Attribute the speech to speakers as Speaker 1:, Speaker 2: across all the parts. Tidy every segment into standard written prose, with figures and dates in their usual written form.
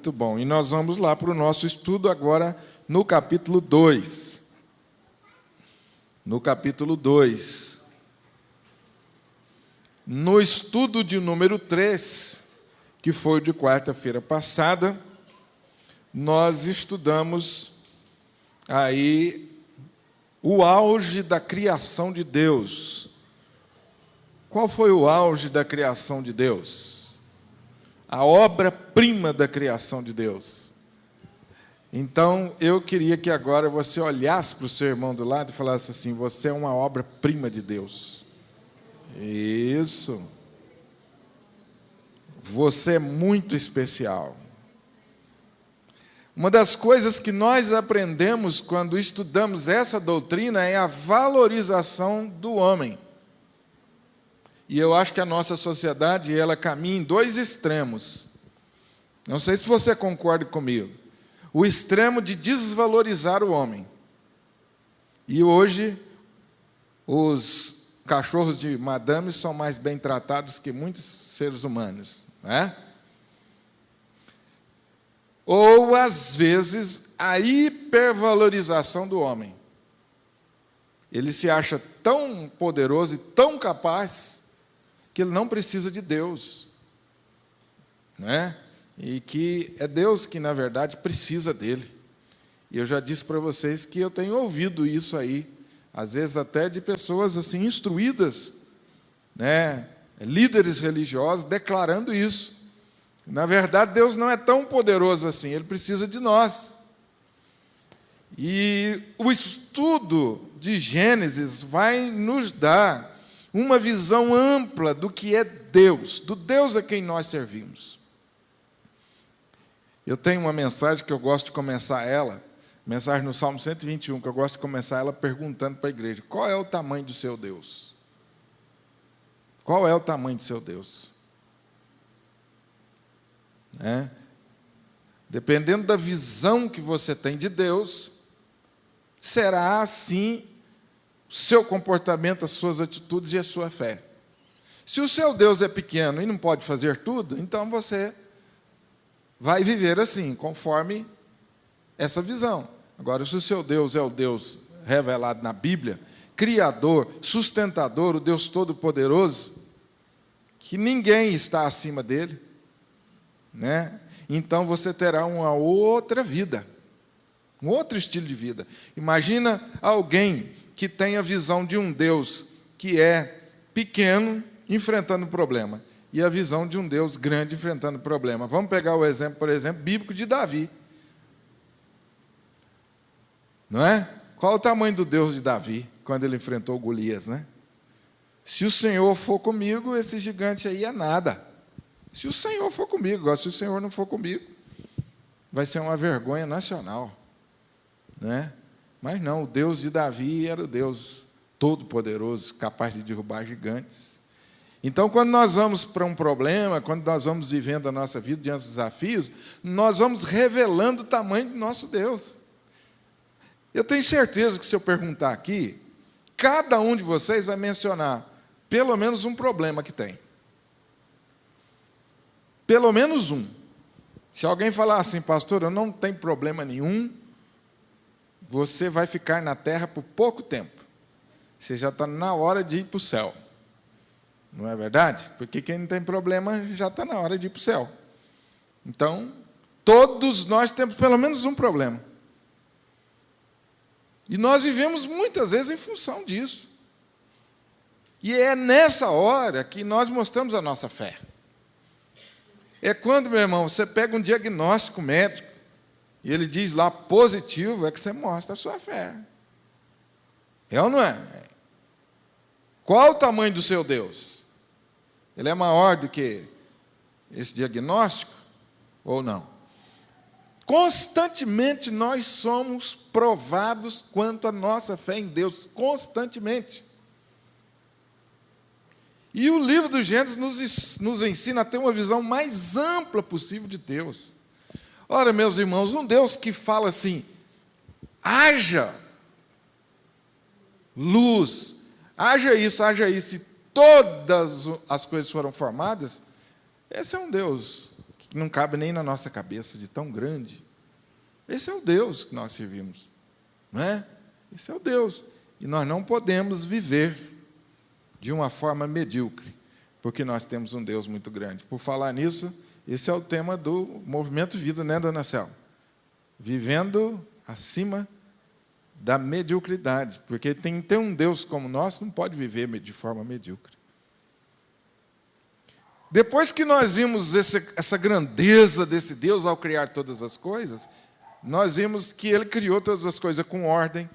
Speaker 1: muito bom. E nós vamos lá para o nosso estudo agora no capítulo 2. No capítulo 2. No estudo de número 3, que foi de quarta-feira passada, nós estudamos aí o auge da criação de Deus. Qual foi o auge da criação de Deus? A obra-prima da criação de Deus. Então, eu queria que agora você olhasse para o seu irmão do lado e falasse assim: você é uma obra-prima de Deus. Isso. Você é muito especial. Uma das coisas que nós aprendemos quando estudamos essa doutrina é a valorização do homem. E eu acho que a nossa sociedade, ela caminha em dois extremos. Não sei se você concorda comigo. O extremo de desvalorizar o homem. E hoje, os cachorros de madame são mais bem tratados que muitos seres humanos, não é? Ou, às vezes, a hipervalorização do homem. Ele se acha tão poderoso e tão capaz que ele não precisa de Deus, não é? E que é Deus que, na verdade, precisa dele. E eu já disse para vocês que eu tenho ouvido isso aí, às vezes até de pessoas assim instruídas, né? Líderes religiosos declarando isso. Na verdade, Deus não é tão poderoso assim, Ele precisa de nós. E o estudo de Gênesis vai nos dar uma visão ampla do que é Deus, do Deus a quem nós servimos. Eu tenho uma mensagem que eu gosto de começar ela, mensagem no Salmo 121, que eu gosto de começar ela perguntando para a igreja: qual é o tamanho do seu Deus? Qual é o tamanho do seu Deus? Dependendo da visão que você tem de Deus, será assim o seu comportamento, as suas atitudes e a sua fé. Se o seu Deus é pequeno e não pode fazer tudo, então você vai viver assim, conforme essa visão. Agora, se o seu Deus é o Deus revelado na Bíblia, Criador, sustentador, o Deus Todo-Poderoso, que ninguém está acima dele, né? Então você terá uma outra vida, um outro estilo de vida. Imagina alguém que tem a visão de um Deus que é pequeno enfrentando problema, e a visão de um Deus grande enfrentando problema. Vamos pegar o exemplo, por exemplo, bíblico de Davi. Não é? Qual o tamanho do Deus de Davi quando ele enfrentou Golias, né? Se o Senhor for comigo, esse gigante aí é nada. Se o Senhor for comigo, agora se o Senhor não for comigo, vai ser uma vergonha nacional, né? Mas não, o Deus de Davi era o Deus todo-poderoso, capaz de derrubar gigantes. Então, quando nós vamos para um problema, quando nós vamos vivendo a nossa vida diante dos desafios, nós vamos revelando o tamanho do nosso Deus. Eu tenho certeza que se eu perguntar aqui, cada um de vocês vai mencionar pelo menos um problema que tem. Pelo menos um. Se alguém falar assim: pastor, eu não tenho problema nenhum, você vai ficar na terra por pouco tempo. Você já está na hora de ir para o céu. Não é verdade? Porque quem não tem problema já está na hora de ir para o céu. Então, todos nós temos pelo menos um problema. E nós vivemos muitas vezes em função disso. E é nessa hora que nós mostramos a nossa fé. É quando, meu irmão, você pega um diagnóstico médico e ele diz lá positivo, é que você mostra a sua fé. É ou não é? Qual o tamanho do seu Deus? Ele é maior do que esse diagnóstico ou não? Constantemente nós somos provados quanto à nossa fé em Deus, constantemente. E o livro do Gênesis nos ensina a ter uma visão mais ampla possível de Deus. Ora, meus irmãos, um Deus que fala assim: haja luz, haja isso, e todas as coisas foram formadas, esse é um Deus que não cabe nem na nossa cabeça, de tão grande. Esse é o Deus que nós servimos, não é? Esse é o Deus. E nós não podemos viver de uma forma medíocre, porque nós temos um Deus muito grande. Por falar nisso, esse é o tema do Movimento Vida, né, dona Cel? Vivendo acima da mediocridade, porque ter um Deus como nós não pode viver de forma medíocre. Depois que nós vimos essa grandeza desse Deus ao criar todas as coisas, nós vimos que Ele criou todas as coisas com ordem,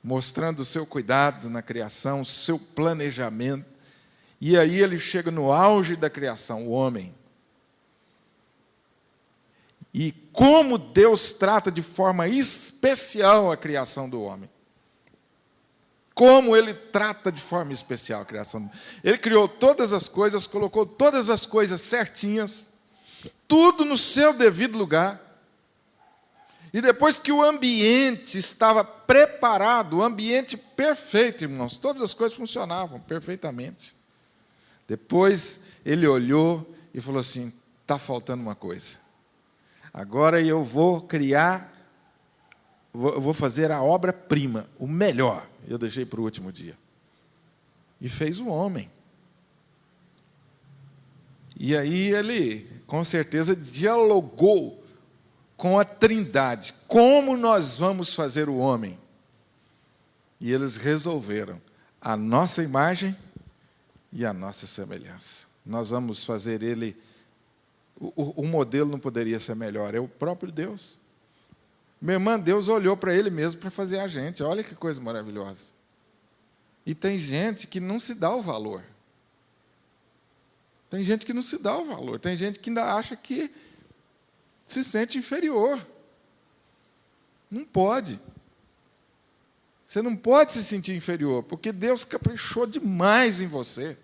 Speaker 1: mostrando o seu cuidado na criação, o seu planejamento. E aí Ele chega no auge da criação, o homem. E como Deus trata de forma especial a criação do homem. Como Ele trata de forma especial a criação do homem. Ele criou todas as coisas, colocou todas as coisas certinhas, tudo no seu devido lugar. E depois que o ambiente estava preparado, o ambiente perfeito, irmãos, todas as coisas funcionavam perfeitamente. Depois Ele olhou e falou assim, está faltando uma coisa. Agora eu vou criar, eu vou fazer a obra-prima, o melhor. Eu deixei para o último dia. E fez o homem. E aí Ele, com certeza, dialogou com a Trindade. Como nós vamos fazer o homem? E eles resolveram a nossa imagem e a nossa semelhança. Nós vamos fazer ele... O modelo não poderia ser melhor, é o próprio Deus. Minha irmã, Deus olhou para Ele mesmo para fazer a gente. Olha que coisa maravilhosa. E tem gente que não se dá o valor. Tem gente que não se dá o valor. Tem gente que ainda acha que se sente inferior. Não pode. Você não pode se sentir inferior, porque Deus caprichou demais em você.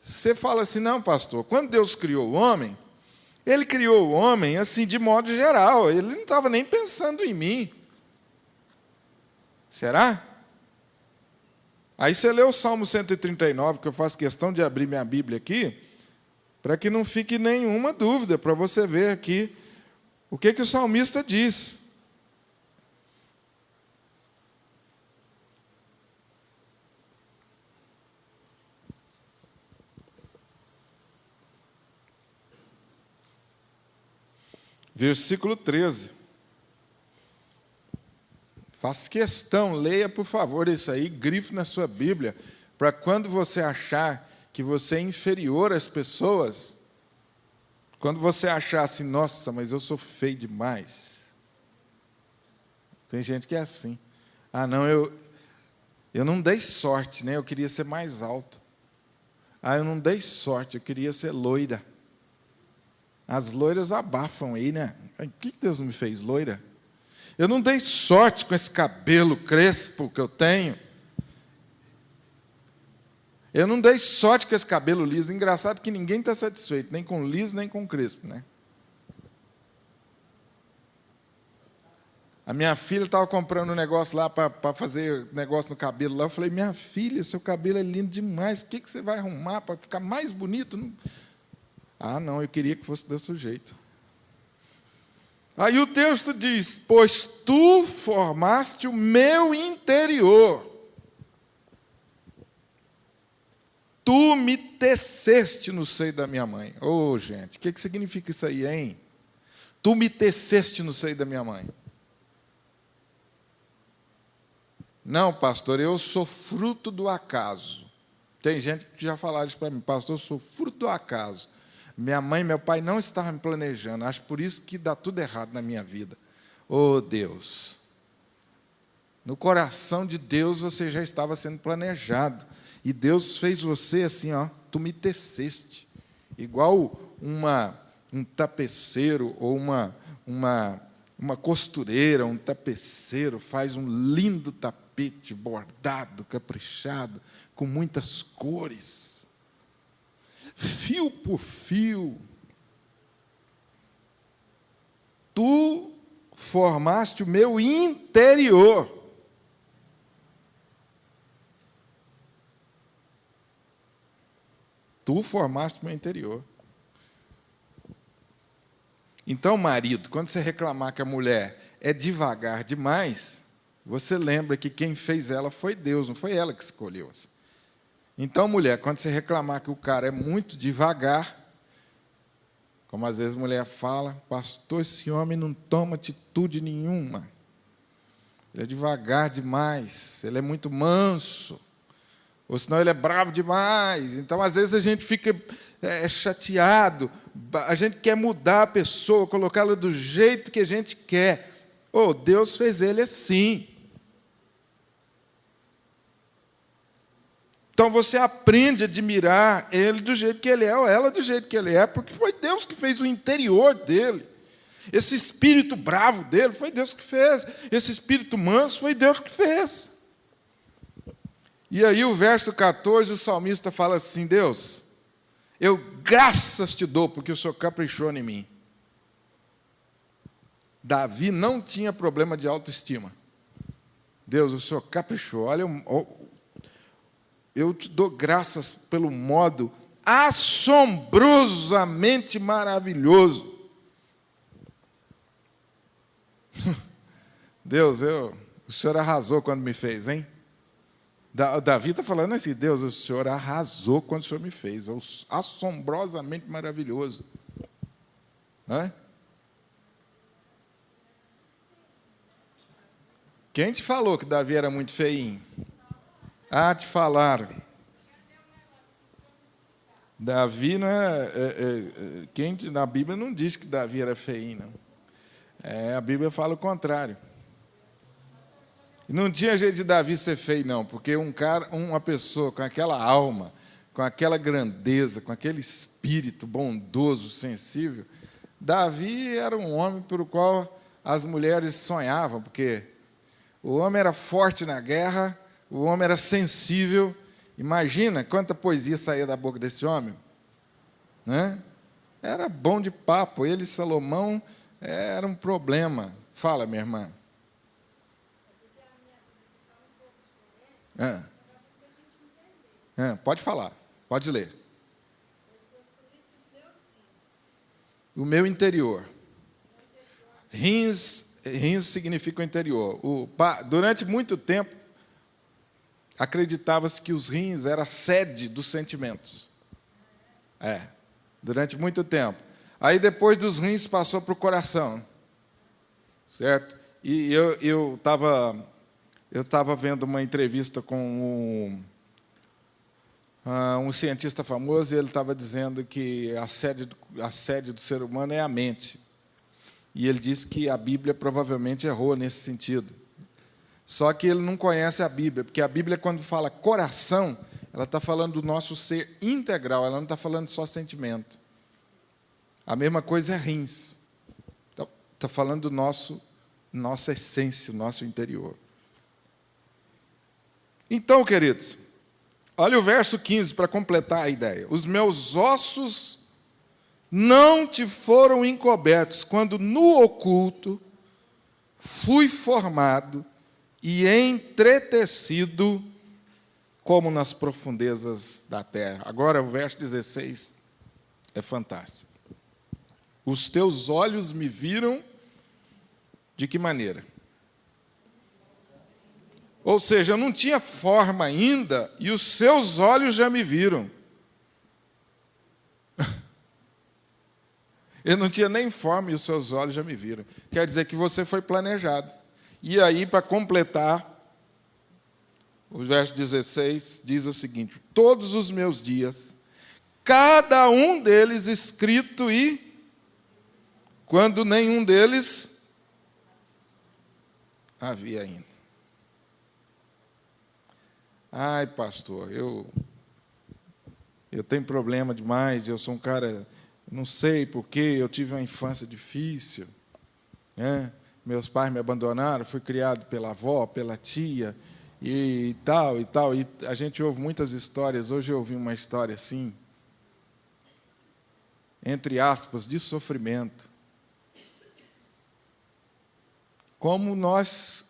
Speaker 1: Você fala assim, não, pastor, quando Deus criou o homem, Ele criou o homem assim, de modo geral, Ele não estava nem pensando em mim. Será? Aí você lê o Salmo 139, que eu faço questão de abrir minha Bíblia aqui, para que não fique nenhuma dúvida, para você ver aqui o que o salmista diz. Versículo 13. Faça questão, leia, por favor, isso aí, grife na sua Bíblia, para quando você achar que você é inferior às pessoas, quando você achar assim, nossa, mas eu sou feio demais. Tem gente que é assim. Ah, não, eu não dei sorte, né? Eu queria ser mais alto. Ah, eu não dei sorte, eu queria ser loira. As loiras abafam aí, né? Por que Deus não me fez loira? Eu não dei sorte com esse cabelo crespo que eu tenho. Eu não dei sorte com esse cabelo liso. Engraçado que ninguém está satisfeito, nem com liso, nem com crespo, né? A minha filha estava comprando um negócio lá para fazer negócio no cabelo lá. Eu falei, minha filha, seu cabelo é lindo demais. O que você vai arrumar para ficar mais bonito? Não... Ah, não, eu queria que fosse desse jeito. Aí o texto diz, pois tu formaste o meu interior. Tu me teceste no seio da minha mãe. Ô, gente, o que significa isso aí, hein? Tu me teceste no seio da minha mãe. Não, pastor, eu sou fruto do acaso. Tem gente que já falaram isso para mim, pastor, eu sou fruto do acaso. Minha mãe e meu pai não estavam me planejando. Acho por isso que dá tudo errado na minha vida. Oh, Deus. No coração de Deus você já estava sendo planejado. E Deus fez você assim, ó, tu me teceste. Igual um tapeceiro ou uma costureira, um tapeceiro faz um lindo tapete bordado, caprichado, com muitas cores. Fio por fio, tu formaste o meu interior. tu formaste o meu interior. Então, marido, quando você reclamar que a mulher é devagar demais, você lembra que quem fez ela foi Deus, não foi ela que escolheu. Então, mulher, quando você reclamar que o cara é muito devagar, como às vezes a mulher fala, pastor, esse homem não toma atitude nenhuma. Ele é devagar demais, ele é muito manso, ou senão ele é bravo demais. Então, às vezes, a gente fica chateado, a gente quer mudar a pessoa, colocá-la do jeito que a gente quer. Oh, Deus fez ele assim. Então, você aprende a admirar ele do jeito que ele é, ou ela do jeito que ele é, porque foi Deus que fez o interior dele. Esse espírito bravo dele foi Deus que fez. Esse espírito manso foi Deus que fez. E aí o verso 14, o salmista fala assim, Deus, eu graças te dou, porque o Senhor caprichou em mim. Davi não tinha problema de autoestima. Deus, o Senhor caprichou. Olha, eu te dou graças pelo modo assombrosamente maravilhoso. Deus, o Senhor arrasou quando me fez, hein? Davi está falando assim, Deus, o Senhor arrasou quando o Senhor me fez, assombrosamente maravilhoso. Hã? Quem te falou que Davi era muito feinho? Ah, te falaram. Davi não quem na Bíblia não diz que Davi era feinho, não. A Bíblia fala o contrário. Não tinha jeito de Davi ser feio, não, porque uma pessoa com aquela alma, com aquela grandeza, com aquele espírito bondoso, sensível, Davi era um homem pelo qual as mulheres sonhavam, porque o homem era forte na guerra, o homem era sensível. Imagina quanta poesia saía da boca desse homem. Né? Era bom de papo. Ele e Salomão era um problema. Fala, minha irmã. Pode falar, pode ler. O meu interior. Rins significa o interior. Durante muito tempo, acreditava-se que os rins eram a sede dos sentimentos. Durante muito tempo. Aí, depois dos rins, passou para o coração. Certo? E eu estava vendo uma entrevista com um cientista famoso, e ele estava dizendo que a sede do ser humano é a mente. E ele disse que a Bíblia provavelmente errou nesse sentido. Só que ele não conhece a Bíblia, porque a Bíblia, quando fala coração, ela está falando do nosso ser integral, ela não está falando só sentimento. A mesma coisa é rins. Está falando do nossa essência, o nosso interior. Então, queridos, olha o verso 15 para completar a ideia. Os meus ossos não te foram encobertos, quando no oculto fui formado e entretecido como nas profundezas da terra. Agora, o verso 16 é fantástico. Os teus olhos me viram de que maneira? Ou seja, eu não tinha forma ainda e os seus olhos já me viram. Eu não tinha nem forma e os seus olhos já me viram. Quer dizer que você foi planejado. E aí, para completar, o verso 16 diz o seguinte: todos os meus dias, cada um deles escrito e quando nenhum deles havia ainda. Ai, pastor, eu tenho problema demais, eu sou um cara, não sei porquê, eu tive uma infância difícil, né? Meus pais me abandonaram, fui criado pela avó, pela tia, e tal, e tal. E a gente ouve muitas histórias. Hoje eu ouvi uma história assim, entre aspas, de sofrimento. Como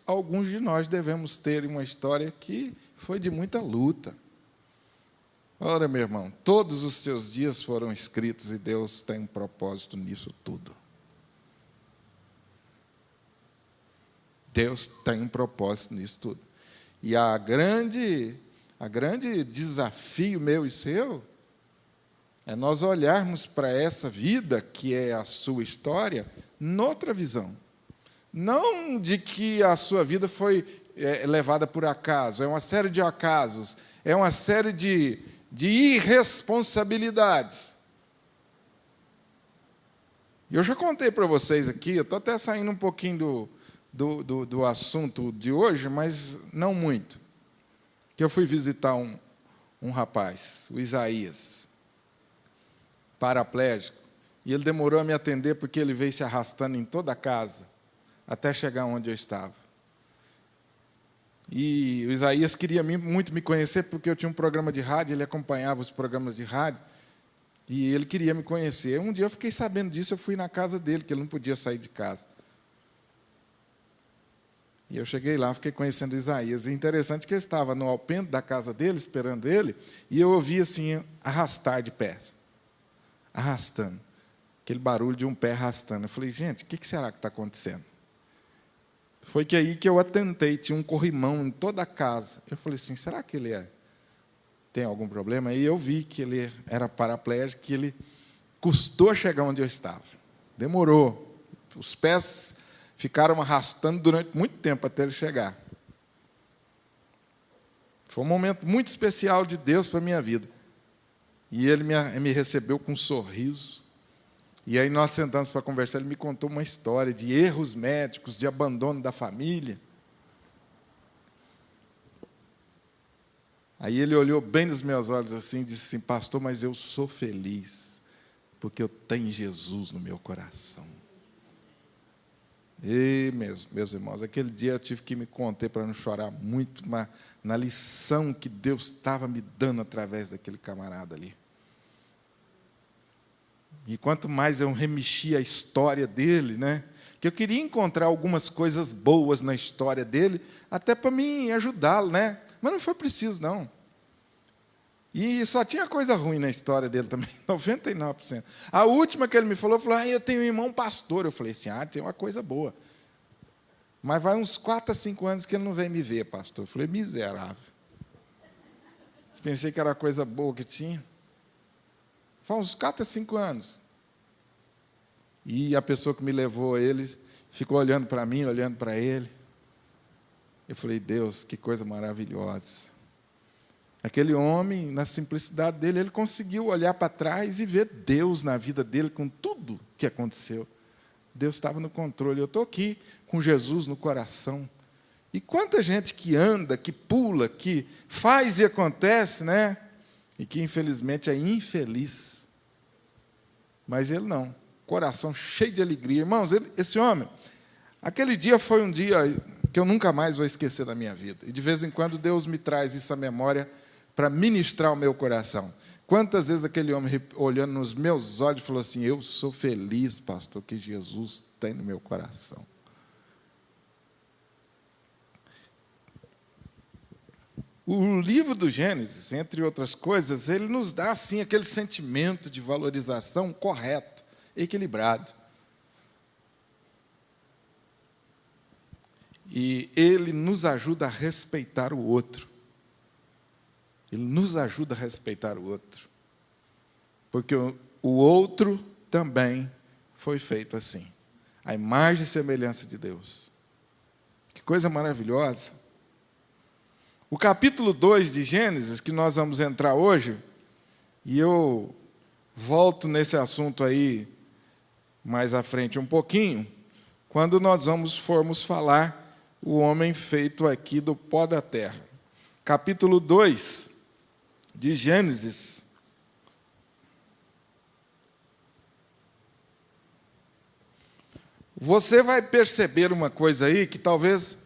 Speaker 1: alguns de nós devemos ter uma história que foi de muita luta. Ora, meu irmão, todos os seus dias foram escritos e Deus tem um propósito nisso tudo. Deus tem um propósito nisso tudo. E a grande desafio meu e seu é nós olharmos para essa vida, que é a sua história, noutra visão. Não de que a sua vida foi levada por acaso, é uma série de acasos, é uma série de irresponsabilidades. Eu já contei para vocês aqui, eu estou até saindo um pouquinho do assunto de hoje, mas não muito. Que eu fui visitar um rapaz, o Isaías, paraplégico, e ele demorou a me atender porque ele veio se arrastando em toda a casa, até chegar onde eu estava. E o Isaías queria muito me conhecer, porque eu tinha um programa de rádio, ele acompanhava os programas de rádio, e ele queria me conhecer. Um dia eu fiquei sabendo disso, eu fui na casa dele, que ele não podia sair de casa. E eu cheguei lá, fiquei conhecendo Isaías. E interessante que eu estava no alpendre da casa dele, esperando ele, e eu ouvi assim, arrastar de pés. Arrastando. Aquele barulho de um pé arrastando. Eu falei, gente, o que será que está acontecendo? Foi que aí que eu atentei, tinha um corrimão em toda a casa. Eu falei assim, será que ele tem algum problema? E eu vi que ele era paraplégico, que ele custou chegar onde eu estava. Demorou. Os pés ficaram arrastando durante muito tempo até ele chegar. Foi um momento muito especial de Deus para a minha vida. E ele me recebeu com um sorriso. E aí nós sentamos para conversar, ele me contou uma história de erros médicos, de abandono da família. Aí ele olhou bem nos meus olhos assim e disse assim, pastor, mas eu sou feliz, porque eu tenho Jesus no meu coração. E meus irmãos, aquele dia eu tive que me conter para não chorar muito, mas na lição que Deus estava me dando através daquele camarada ali. E quanto mais eu remexia a história dele, né? Que eu queria encontrar algumas coisas boas na história dele, até para me ajudá-lo, né? Mas não foi preciso, não. E só tinha coisa ruim na história dele também, 99%. A última que ele me falou, eu tenho um irmão pastor. Eu falei assim, tem uma coisa boa. Mas vai uns 4 a 5 anos que ele não vem me ver, pastor. Eu falei, miserável. Pensei que era coisa boa que tinha. Foi uns 4 a 5 anos. E a pessoa que me levou a ele ficou olhando para mim, olhando para ele. Eu falei, Deus, que coisa maravilhosa. Aquele homem, na simplicidade dele, ele conseguiu olhar para trás e ver Deus na vida dele com tudo que aconteceu. Deus estava no controle. Eu estou aqui com Jesus no coração. E quanta gente que anda, que pula, que faz e acontece, né? E que, infelizmente, é infeliz. Mas ele não. Coração cheio de alegria. Irmãos, esse homem, aquele dia foi um dia que eu nunca mais vou esquecer da minha vida. E, de vez em quando, Deus me traz isso à memória para ministrar o meu coração. Quantas vezes aquele homem, olhando nos meus olhos, falou assim, eu sou feliz, pastor, que Jesus tem no meu coração. O livro do Gênesis, entre outras coisas, ele nos dá, assim, aquele sentimento de valorização correto, equilibrado. E ele nos ajuda a respeitar o outro. Ele nos ajuda a respeitar o outro. Porque o outro também foi feito assim. A imagem e semelhança de Deus. Que coisa maravilhosa. O capítulo 2 de Gênesis, que nós vamos entrar hoje, e eu volto nesse assunto aí mais à frente um pouquinho, quando nós formos falar o homem feito aqui do pó da terra. Capítulo 2 de Gênesis. Você vai perceber uma coisa aí que talvez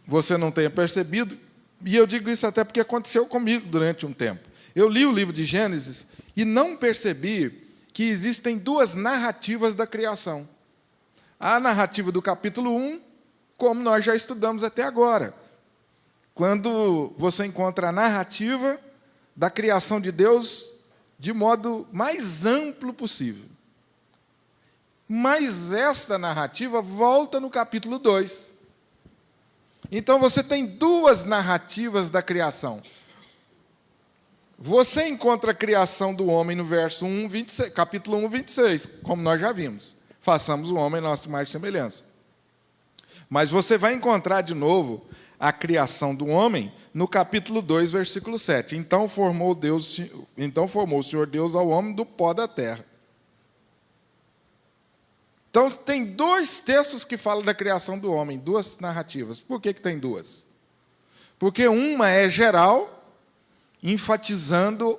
Speaker 1: você não tenha percebido, e eu digo isso até porque aconteceu comigo durante um tempo. Eu li o livro de Gênesis e não percebi que existem 2 narrativas da criação. A narrativa do capítulo 1, como nós já estudamos até agora. Quando você encontra a narrativa da criação de Deus de modo mais amplo possível. Mas esta narrativa volta no capítulo 2. Então você tem duas narrativas da criação. Você encontra a criação do homem no verso 1, 26, capítulo 1, 26, como nós já vimos. Façamos o homem nossa imagem e semelhança. Mas você vai encontrar de novo a criação do homem no capítulo 2, versículo 7. Então formou o Senhor Deus ao homem do pó da terra. Então tem dois textos que falam da criação do homem, duas narrativas. Por que tem duas? Porque uma é geral, enfatizando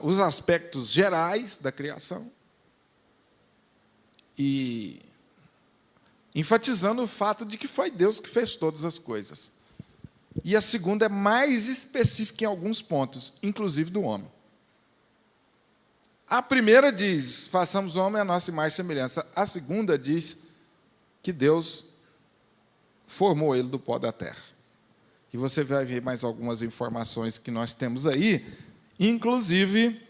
Speaker 1: os aspectos gerais da criação e enfatizando o fato de que foi Deus que fez todas as coisas. E a segunda é mais específica em alguns pontos, inclusive do homem. A primeira diz, façamos o homem à nossa imagem e semelhança. A segunda diz que Deus formou ele do pó da terra. E você vai ver mais algumas informações que nós temos aí. Inclusive,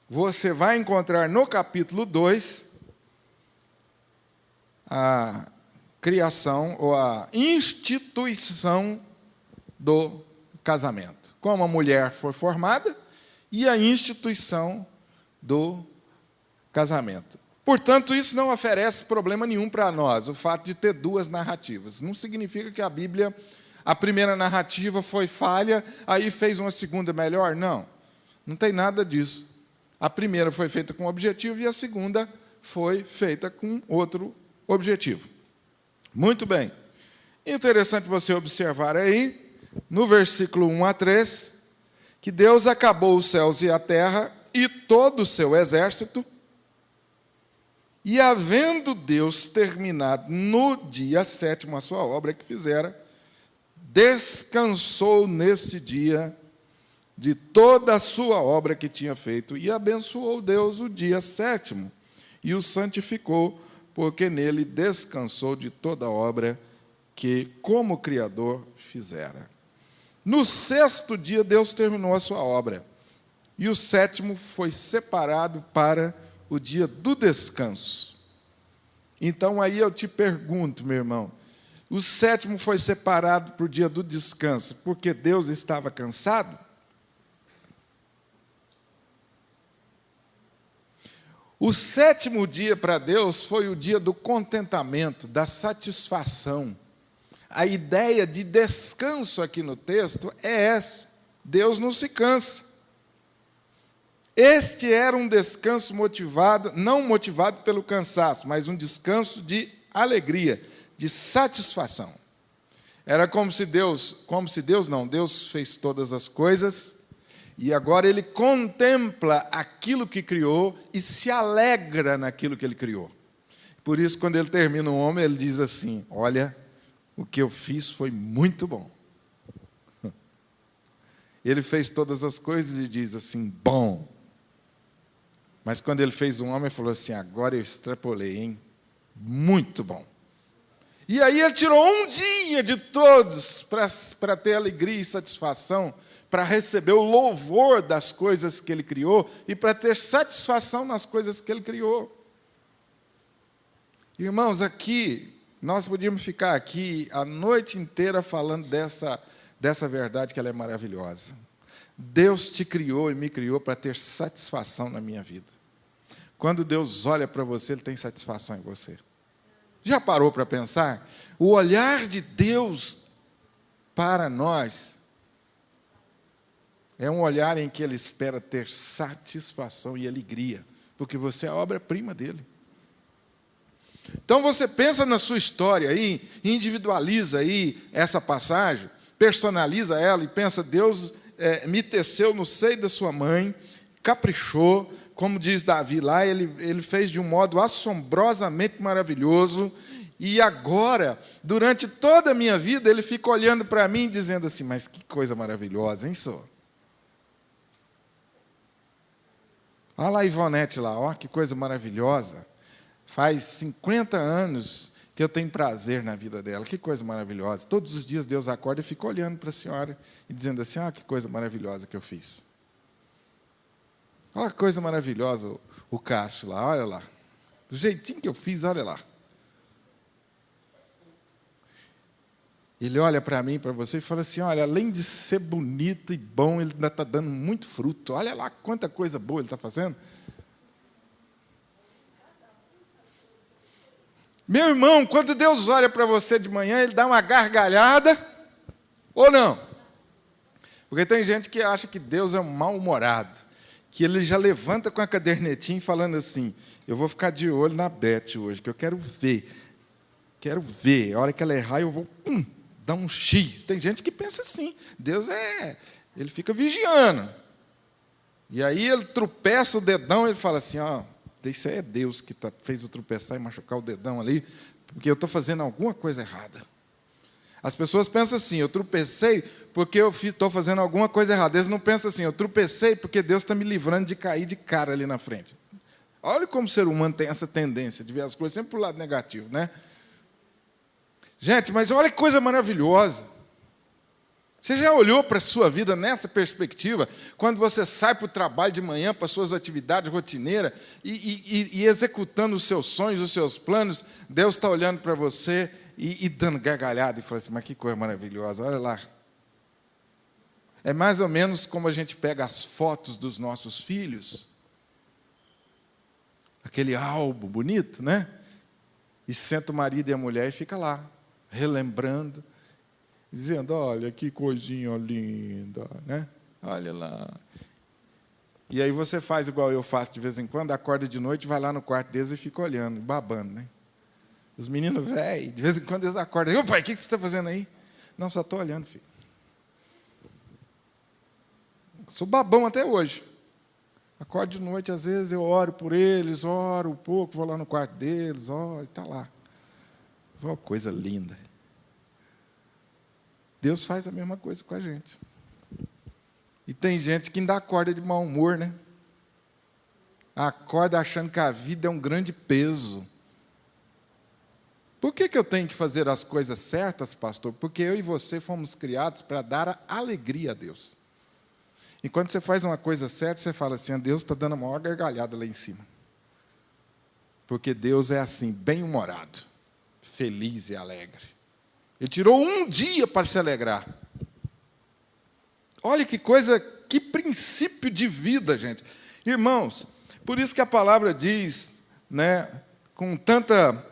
Speaker 1: você vai encontrar no capítulo 2 a criação ou a instituição do casamento. Como a mulher foi formada e a instituição do casamento. Portanto, isso não oferece problema nenhum para nós, o fato de ter duas narrativas. Não significa que a Bíblia, a primeira narrativa foi falha, aí fez uma segunda melhor. Não, não tem nada disso. A primeira foi feita com um objetivo e a segunda foi feita com outro objetivo. Muito bem. Interessante você observar aí, no versículo 1 a 3, que Deus acabou os céus e a terra e todo o seu exército, e havendo Deus terminado no dia 7º a sua obra que fizera, descansou nesse dia de toda a sua obra que tinha feito, e abençoou Deus o dia 7º, e o santificou, porque nele descansou de toda a obra que, como Criador, fizera. No 6º dia, Deus terminou a sua obra, e o 7º foi separado para o dia do descanso. Então, aí eu te pergunto, meu irmão, o 7º foi separado para o dia do descanso, porque Deus estava cansado? O 7º dia para Deus foi o dia do contentamento, da satisfação. A ideia de descanso aqui no texto é essa: Deus não se cansa. Este era um descanso motivado, não motivado pelo cansaço, mas um descanso de alegria, de satisfação. Era Deus fez todas as coisas, e agora ele contempla aquilo que criou e se alegra naquilo que ele criou. Por isso, quando ele termina o homem, ele diz assim: olha, o que eu fiz foi muito bom. Ele fez todas as coisas e diz assim, bom. Mas quando ele fez o homem, ele falou assim, agora eu extrapolei, hein? Muito bom. E aí ele tirou um dia de todos para ter alegria e satisfação, para receber o louvor das coisas que ele criou e para ter satisfação nas coisas que ele criou. Irmãos, aqui, nós podíamos ficar aqui a noite inteira falando dessa verdade que ela é maravilhosa. Deus te criou e me criou para ter satisfação na minha vida. Quando Deus olha para você, Ele tem satisfação em você. Já parou para pensar? O olhar de Deus para nós é um olhar em que Ele espera ter satisfação e alegria, porque você é a obra-prima dEle. Então você pensa na sua história aí, individualiza aí essa passagem, personaliza ela e pensa, Deus me teceu no seio da sua mãe, caprichou, como diz Davi lá, ele fez de um modo assombrosamente maravilhoso, e agora, durante toda a minha vida, ele fica olhando para mim dizendo assim, mas que coisa maravilhosa, hein, senhor? Olha lá a Ivonete lá, ó, que coisa maravilhosa. Faz 50 anos que eu tenho prazer na vida dela. Que coisa maravilhosa. Todos os dias Deus acorda e fica olhando para a senhora e dizendo assim, que coisa maravilhosa que eu fiz. Olha que coisa maravilhosa o Cássio lá, olha lá. Do jeitinho que eu fiz, olha lá. Ele olha para mim, para você, e fala assim, olha, além de ser bonito e bom, ele ainda está dando muito fruto. Olha lá quanta coisa boa ele está fazendo. Meu irmão, quando Deus olha para você de manhã, Ele dá uma gargalhada, ou não? Porque tem gente que acha que Deus é um mal-humorado, que Ele já levanta com a cadernetinha falando assim, eu vou ficar de olho na Beth hoje, que eu quero ver. A hora que ela errar, eu vou dar um X. Tem gente que pensa assim, Deus Ele fica vigiando. E aí Ele tropeça o dedão, Ele fala assim, isso aí é Deus que fez eu tropeçar e machucar o dedão ali, porque eu estou fazendo alguma coisa errada. As pessoas pensam assim, eu tropecei porque eu estou fazendo alguma coisa errada. Eles não pensam assim, eu tropecei porque Deus está me livrando de cair de cara ali na frente. Olha como o ser humano tem essa tendência de ver as coisas sempre para o lado negativo, né? Gente, mas olha que coisa maravilhosa. Você já olhou para a sua vida nessa perspectiva? Quando você sai para o trabalho de manhã, para as suas atividades rotineiras, e executando os seus sonhos, os seus planos, Deus está olhando para você e dando gargalhada, e fala assim, mas que coisa maravilhosa, olha lá. É mais ou menos como a gente pega as fotos dos nossos filhos, aquele álbum bonito, né? E senta o marido e a mulher e fica lá, relembrando, dizendo, olha, que coisinha linda, né? Olha lá. E aí você faz igual eu faço de vez em quando, acorda de noite, vai lá no quarto deles e fica olhando, babando, né? Os meninos velhos, de vez em quando eles acordam. Ô pai, o que você está fazendo aí? Não, só estou olhando, filho. Sou babão até hoje. Acordo de noite, às vezes eu oro por eles, oro um pouco, vou lá no quarto deles, oro, e está lá. Uma coisa linda. Deus faz a mesma coisa com a gente. E tem gente que ainda acorda de mau humor, né? Acorda achando que a vida é um grande peso. Por que eu tenho que fazer as coisas certas, pastor? Porque eu e você fomos criados para dar alegria a Deus. E quando você faz uma coisa certa, você fala assim, Deus está dando a maior gargalhada lá em cima. Porque Deus é assim, bem-humorado, feliz e alegre. Ele tirou um dia para se alegrar. Olha que coisa, que princípio de vida, gente. Irmãos, por isso que a palavra diz, né, com tanta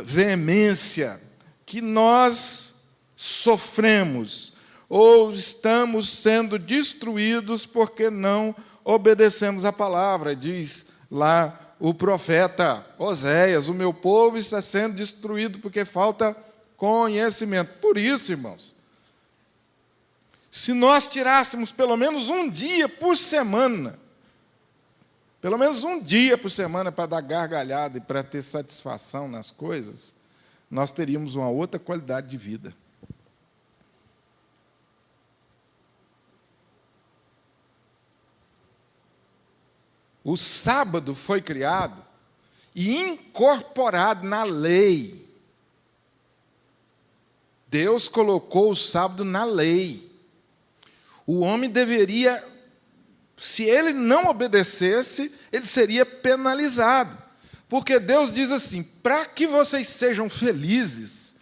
Speaker 1: veemência, que nós sofremos, ou estamos sendo destruídos porque não obedecemos a palavra. Diz lá o profeta Oséias, o meu povo está sendo destruído porque falta conhecimento. Por isso, irmãos, se nós tirássemos pelo menos um dia por semana, para dar gargalhada e para ter satisfação nas coisas, nós teríamos uma outra qualidade de vida. O sábado foi criado e incorporado na lei. Deus colocou o sábado na lei. O homem deveria, se ele não obedecesse, ele seria penalizado. Porque Deus diz assim, para que vocês sejam felizes,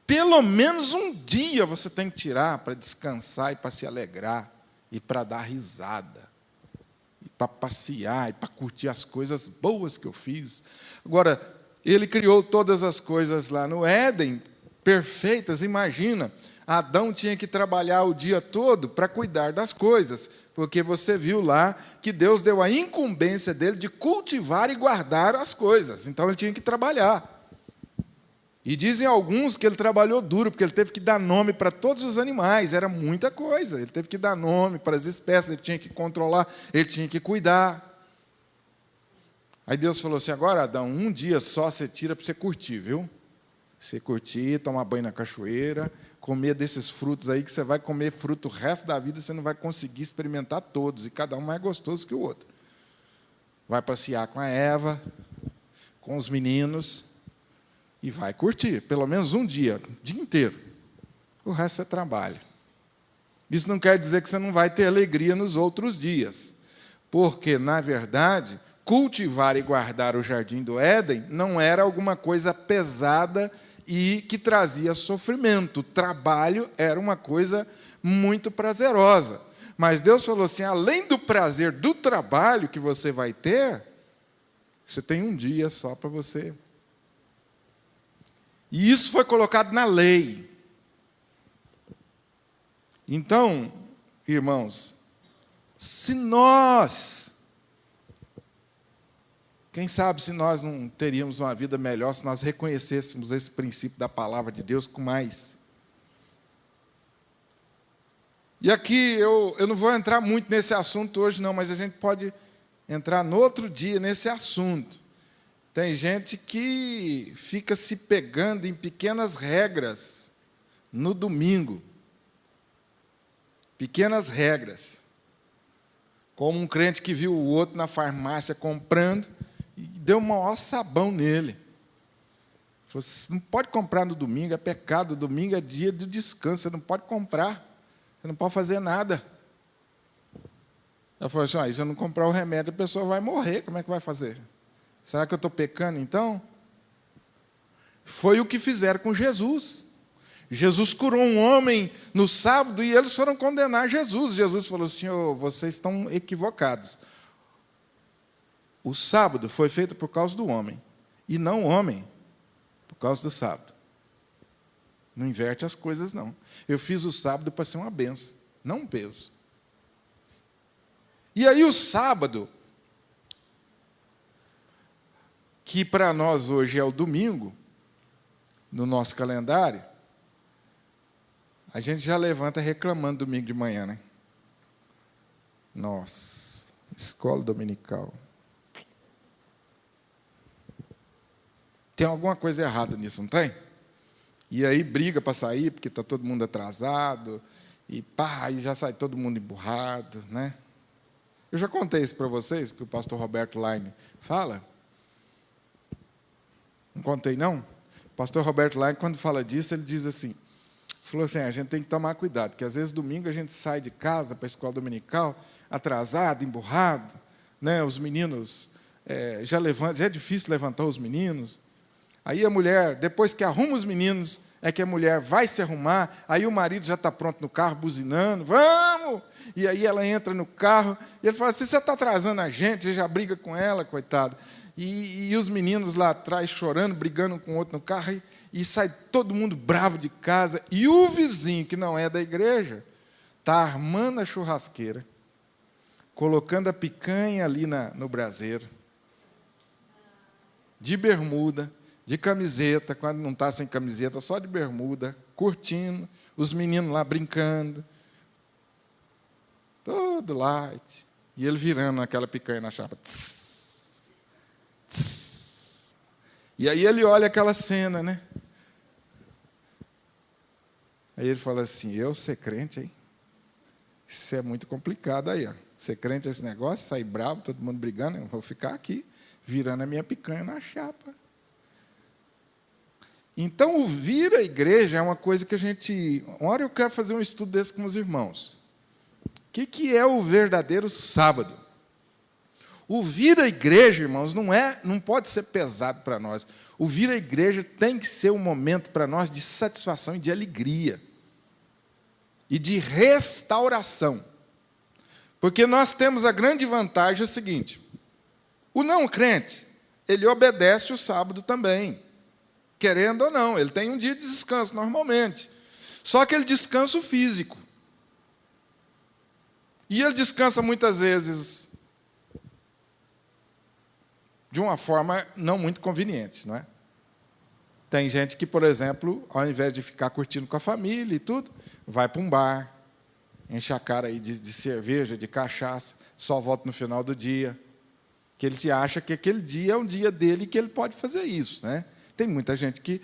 Speaker 1: pelo menos um dia você tem que tirar para descansar e para se alegrar, e para dar risada, e para passear, e para curtir as coisas boas que eu fiz. Agora, ele criou todas as coisas lá no Éden, perfeitas, imagina, Adão tinha que trabalhar o dia todo para cuidar das coisas, porque você viu lá que Deus deu a incumbência dele de cultivar e guardar as coisas, então ele tinha que trabalhar. E dizem alguns que ele trabalhou duro, porque ele teve que dar nome para todos os animais, era muita coisa, ele teve que dar nome para as espécies, ele tinha que controlar, ele tinha que cuidar. Aí Deus falou assim, agora Adão, um dia só você tira para você curtir, viu? Você curtir, tomar banho na cachoeira, comer desses frutos aí, que você vai comer fruto o resto da vida, você não vai conseguir experimentar todos, e cada um mais gostoso que o outro. Vai passear com a Eva, com os meninos, E vai curtir, pelo menos um dia, o dia inteiro. O resto você trabalha. Isso não quer dizer que você não vai ter alegria nos outros dias. Porque, na verdade, cultivar e guardar o jardim do Éden não era alguma coisa pesada e que trazia sofrimento. O trabalho era uma coisa muito prazerosa. Mas Deus falou assim, além do prazer do trabalho que você vai ter, você tem um dia só para você. E isso foi colocado na lei. Então, irmãos, se nós, quem sabe se nós não teríamos uma vida melhor se nós reconhecêssemos esse princípio da palavra de Deus com mais. E aqui eu não vou entrar muito nesse assunto hoje não, mas a gente pode entrar no outro dia nesse assunto. Tem gente que fica se pegando em pequenas regras no domingo. Pequenas regras. Como um crente que viu o outro na farmácia comprando e deu o maior sabão nele. Falou, você não pode comprar no domingo, é pecado. Domingo é dia de descanso, você não pode comprar. Você não pode fazer nada. Ela falou assim, se eu não comprar o remédio, a pessoa vai morrer, como é que vai fazer? Será que eu estou pecando, então? Foi o que fizeram com Jesus. Jesus curou um homem no sábado e eles foram condenar Jesus. Jesus falou assim, vocês estão equivocados. O sábado foi feito por causa do homem, e não o homem por causa do sábado. Não inverte as coisas, não. Eu fiz o sábado para ser uma bênção, não um peso. E aí o sábado, que para nós hoje é o domingo, no nosso calendário, a gente já levanta reclamando domingo de manhã, né? Nossa, escola dominical. Tem alguma coisa errada nisso, não tem? E aí briga para sair, porque está todo mundo atrasado, e pá, aí já sai todo mundo emburrado, né? Eu já contei isso para vocês, que o pastor Roberto Laine fala. Não contei, não? O pastor Roberto Laine, quando fala disso, ele diz assim, falou assim, a gente tem que tomar cuidado, porque às vezes domingo a gente sai de casa para a escola dominical, atrasado, emburrado, né? Os meninos, já é difícil levantar os meninos. Aí a mulher, depois que arruma os meninos, é que a mulher vai se arrumar, aí o marido já está pronto no carro, buzinando, vamos! E aí ela entra no carro, e ele fala assim, você está atrasando a gente, já briga com ela, coitado. E os meninos lá atrás chorando, brigando com o outro no carro, e sai todo mundo bravo de casa, e o vizinho, que não é da igreja, está armando a churrasqueira, colocando a picanha ali no braseiro, de bermuda, de camiseta, quando não está sem camiseta, só de bermuda, curtindo, os meninos lá brincando, todo light, e ele virando aquela picanha na chapa. Tss, tss. E aí ele olha aquela cena, né? Aí ele fala assim, eu ser crente, hein? Isso é muito complicado aí, ó. Ser crente é esse negócio, sair bravo, todo mundo brigando, eu vou ficar aqui, virando a minha picanha na chapa. Então, o vir à igreja é uma coisa que a gente... Uma hora eu quero fazer um estudo desse com os irmãos. O que é o verdadeiro sábado? O vir à igreja, irmãos, não pode ser pesado para nós. O vir à igreja tem que ser um momento para nós de satisfação e de alegria. E de restauração. Porque nós temos a grande vantagem, é o seguinte, o não crente, ele obedece o sábado também. Querendo ou não, ele tem um dia de descanso normalmente. Só que ele descansa o físico. E ele descansa muitas vezes de uma forma não muito conveniente, não é? Tem gente que, por exemplo, ao invés de ficar curtindo com a família e tudo, vai para um bar, enche a cara aí de cerveja, de cachaça, só volta no final do dia, que ele se acha que aquele dia é um dia dele e que ele pode fazer isso, né? Tem muita gente que...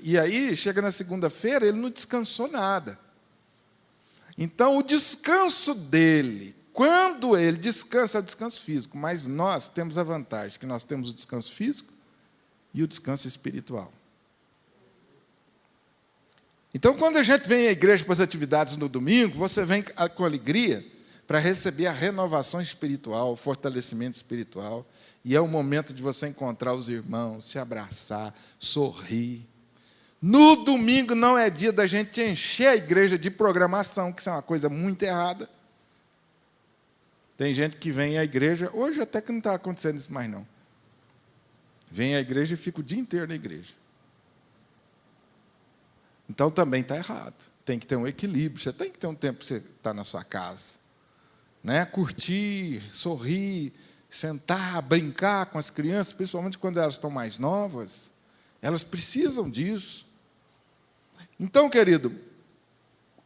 Speaker 1: E aí, chega na segunda-feira, ele não descansou nada. Então, o descanso dele, quando ele descansa, é o descanso físico. Mas nós temos a vantagem, que nós temos o descanso físico e o descanso espiritual. Então, quando a gente vem à igreja para as atividades no domingo, você vem com alegria para receber a renovação espiritual, o fortalecimento espiritual. E é o momento de você encontrar os irmãos, se abraçar, sorrir. No domingo não é dia da gente encher a igreja de programação, que isso é uma coisa muito errada. Tem gente que vem à igreja, hoje até que não está acontecendo isso mais não. Vem à igreja e fica o dia inteiro na igreja. Então também está errado. Tem que ter um equilíbrio. Você tem que ter um tempo para você estar na sua casa, né? Curtir, sorrir, sentar, brincar com as crianças, principalmente quando elas estão mais novas. Elas precisam disso. Então, querido,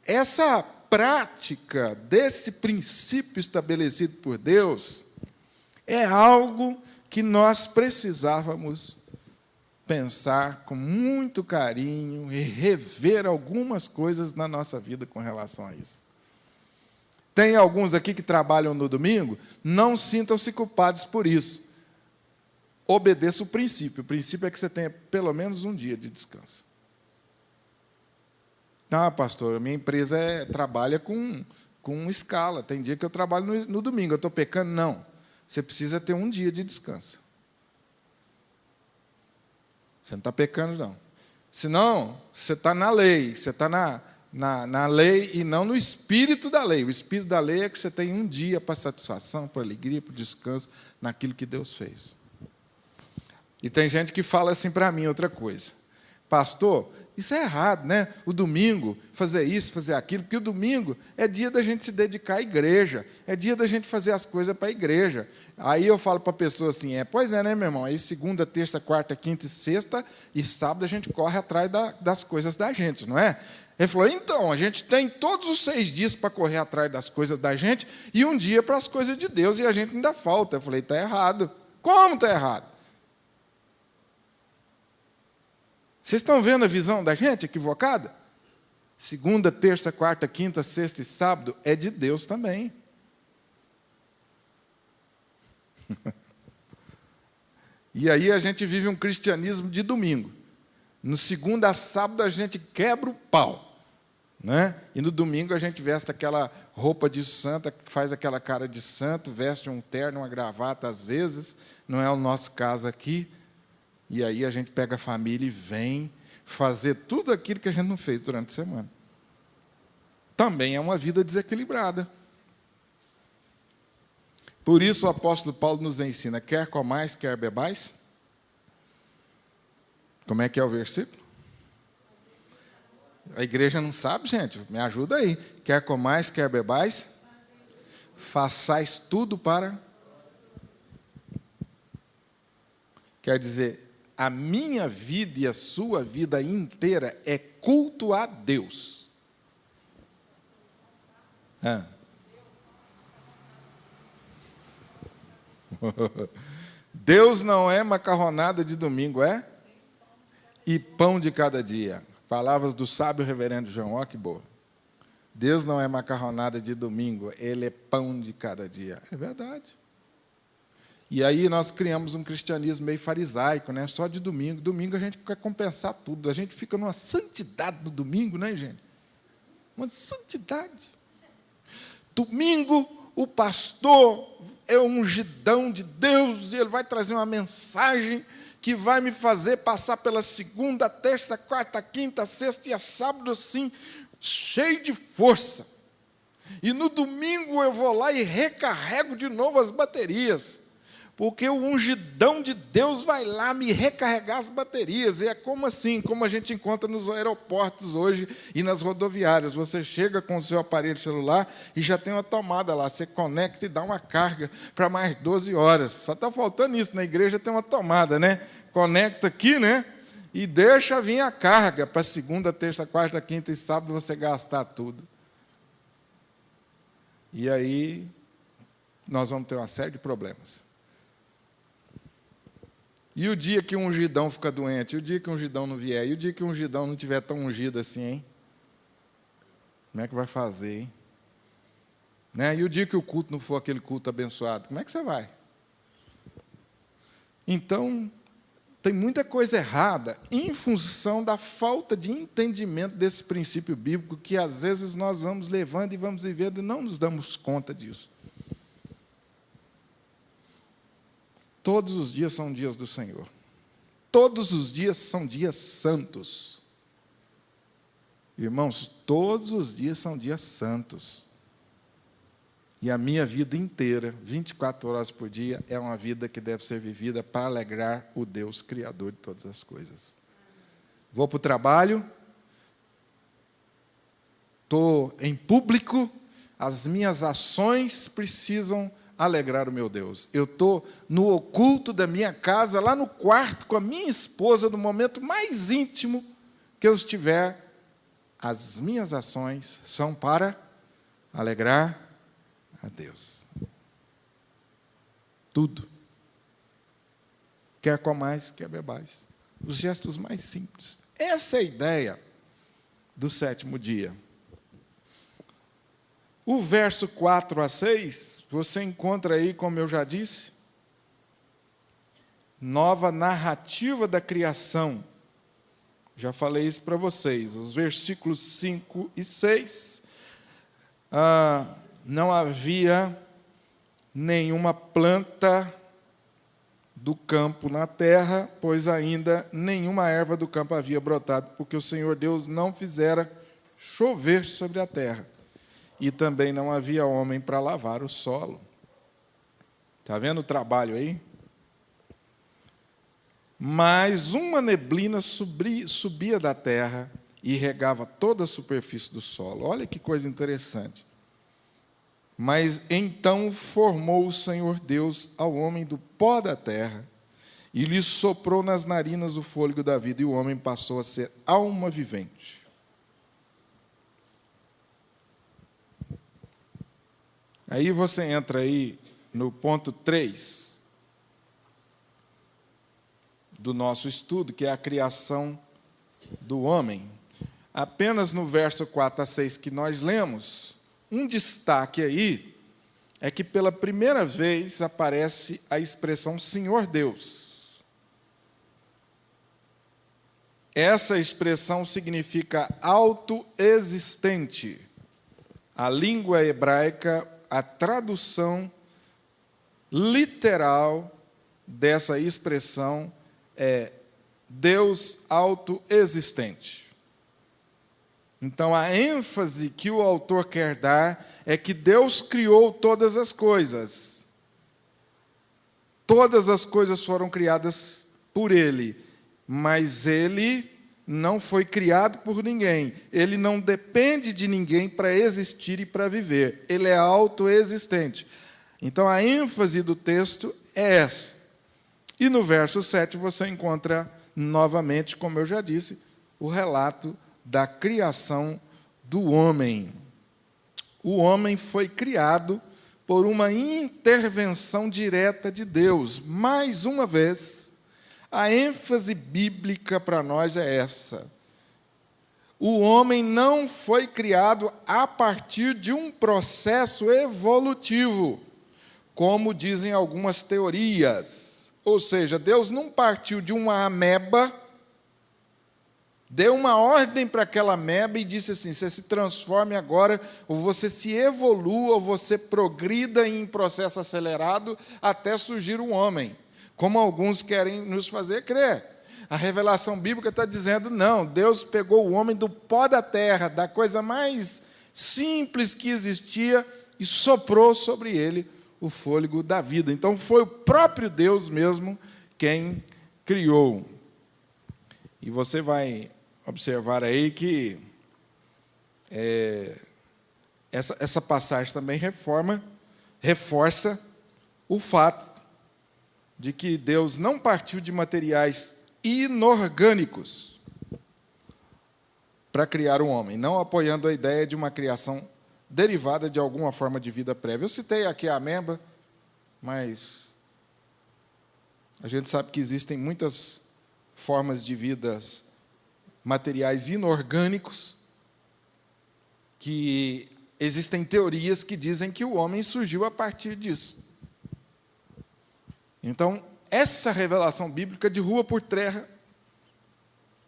Speaker 1: essa prática desse princípio estabelecido por Deus é algo que nós precisávamos pensar com muito carinho e rever algumas coisas na nossa vida com relação a isso. Tem alguns aqui que trabalham no domingo, não sintam-se culpados por isso. Obedeça o princípio. O princípio é que você tenha pelo menos um dia de descanso. Ah, pastor, a minha empresa trabalha com escala. Tem dia que eu trabalho no domingo. Eu estou pecando? Não. Você precisa ter um dia de descanso. Você não está pecando, não. Senão, você está na lei. Você está na lei e não no espírito da lei. O espírito da lei é que você tem um dia para satisfação, para alegria, para descanso, naquilo que Deus fez. E tem gente que fala assim para mim outra coisa. Pastor, isso é errado, né? O domingo, fazer isso, fazer aquilo, porque o domingo é dia da gente se dedicar à igreja, é dia da gente fazer as coisas para a igreja. Aí eu falo para a pessoa assim, pois é, né, meu irmão? Aí segunda, terça, quarta, quinta e sexta, e sábado a gente corre atrás das coisas da gente, não é? Ele falou, então, a gente tem todos os 6 dias para correr atrás das coisas da gente, e um dia para as coisas de Deus, e a gente ainda falta. Eu falei, está errado. Como está errado? Vocês estão vendo a visão da gente equivocada? Segunda, terça, quarta, quinta, sexta e sábado é de Deus também. E aí a gente vive um cristianismo de domingo. No segunda a sábado a gente quebra o pau, né? E no domingo a gente veste aquela roupa de santa, faz aquela cara de santo, veste um terno, uma gravata às vezes, não é o nosso caso aqui. E aí a gente pega a família e vem fazer tudo aquilo que a gente não fez durante a semana. Também é uma vida desequilibrada. Por isso o apóstolo Paulo nos ensina, quer comais, quer bebais. Como é que é o versículo? A igreja não sabe, gente, me ajuda aí. Quer comais, quer bebais, façais tudo para... Quer dizer, a minha vida e a sua vida inteira é culto a Deus. Deus não é macarronada de domingo, é? E pão de cada dia. Palavras do sábio reverendo João, ó que boa. Deus não é macarronada de domingo, Ele é pão de cada dia. É verdade. E aí nós criamos um cristianismo meio farisaico, né? Só de domingo. Domingo a gente quer compensar tudo. A gente fica numa santidade no domingo, né, gente? Uma santidade. Domingo, o pastor é um ungidão de Deus e ele vai trazer uma mensagem que vai me fazer passar pela segunda, terça, quarta, quinta, sexta e a sábado assim, cheio de força. E no domingo eu vou lá e recarrego de novo as baterias. Porque o ungidão de Deus vai lá me recarregar as baterias. E é como assim, como a gente encontra nos aeroportos hoje e nas rodoviárias. Você chega com o seu aparelho celular e já tem uma tomada lá. Você conecta e dá uma carga para mais 12 horas. Só está faltando isso. Na igreja tem uma tomada, né? Conecta aqui, né? E deixa vir a carga para segunda, terça, quarta, quinta e sábado você gastar tudo. E aí nós vamos ter uma série de problemas. E o dia que um ungidão fica doente? E o dia que um ungidão não vier? E o dia que um ungidão não estiver tão ungido assim, hein? Como é que vai fazer, hein? Né? E o dia que o culto não for aquele culto abençoado? Como é que você vai? Então, Tem muita coisa errada em função da falta de entendimento desse princípio bíblico que, às vezes, nós vamos levando e vamos vivendo e não nos damos conta disso. Todos os dias são dias do Senhor. Todos os dias são dias santos. Irmãos, todos os dias são dias santos. E a minha vida inteira, 24 horas por dia, é uma vida que deve ser vivida para alegrar o Deus Criador de todas as coisas. Vou para o trabalho, estou em público, as minhas ações precisam alegrar o meu Deus. Eu estou no oculto da minha casa, lá no quarto, com a minha esposa, no momento mais íntimo que eu estiver, as minhas ações são para alegrar a Deus. Tudo. Quer comais, quer bebais. Os gestos mais simples. Essa é a ideia do sétimo dia. O verso 4 a 6, você encontra aí, como eu já disse, nova narrativa da criação. Já falei isso para vocês. Os versículos 5 e 6. Não havia nenhuma planta do campo na terra, pois ainda nenhuma erva do campo havia brotado, porque o Senhor Deus não fizera chover sobre a terra. E também não havia homem para lavar o solo. Está vendo o trabalho aí? Mas uma neblina subia da terra e regava toda a superfície do solo. Olha que coisa interessante. Mas então formou o Senhor Deus ao homem do pó da terra e lhe soprou nas narinas o fôlego da vida, e o homem passou a ser alma vivente. Aí você entra aí no ponto 3 do nosso estudo, que é a criação do homem. Apenas no verso 4 a 6 que nós lemos, um destaque aí é que pela primeira vez aparece a expressão Senhor Deus. Essa expressão significa autoexistente. A língua hebraica, a tradução literal dessa expressão é Deus autoexistente. Então, a ênfase que o autor quer dar é que Deus criou todas as coisas. Todas as coisas foram criadas por Ele, mas Ele não foi criado por ninguém. Ele não depende de ninguém para existir e para viver. Ele é autoexistente. Então, a ênfase do texto é essa. E no verso 7 você encontra novamente, como eu já disse, o relato da criação do homem. O homem foi criado por uma intervenção direta de Deus. Mais uma vez, a ênfase bíblica para nós é essa. O homem não foi criado a partir de um processo evolutivo, como dizem algumas teorias. Ou seja, Deus não partiu de uma ameba, deu uma ordem para aquela ameba e disse assim: você se transforme agora, ou você se evolua, ou você progrida em processo acelerado até surgir um homem, como alguns querem nos fazer crer. A revelação bíblica está dizendo, não, Deus pegou o homem do pó da terra, da coisa mais simples que existia, e soprou sobre ele o fôlego da vida. Então, foi o próprio Deus mesmo quem criou. E você vai observar aí que essa passagem também reforça o fato de que Deus não partiu de materiais inorgânicos para criar o homem, não apoiando a ideia de uma criação derivada de alguma forma de vida prévia. Eu citei aqui a ameba, mas a gente sabe que existem muitas formas de vidas materiais inorgânicos, que existem teorias que dizem que o homem surgiu a partir disso. Então, essa revelação bíblica de rua por terra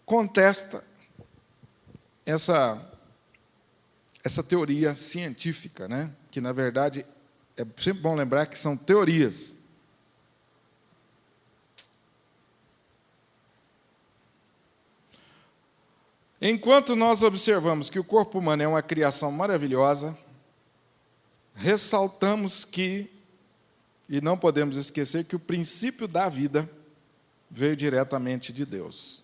Speaker 1: contesta essa teoria científica, né? Que, na verdade, é sempre bom lembrar que são teorias. Enquanto nós observamos que o corpo humano é uma criação maravilhosa, ressaltamos que, e não podemos esquecer, que o princípio da vida veio diretamente de Deus.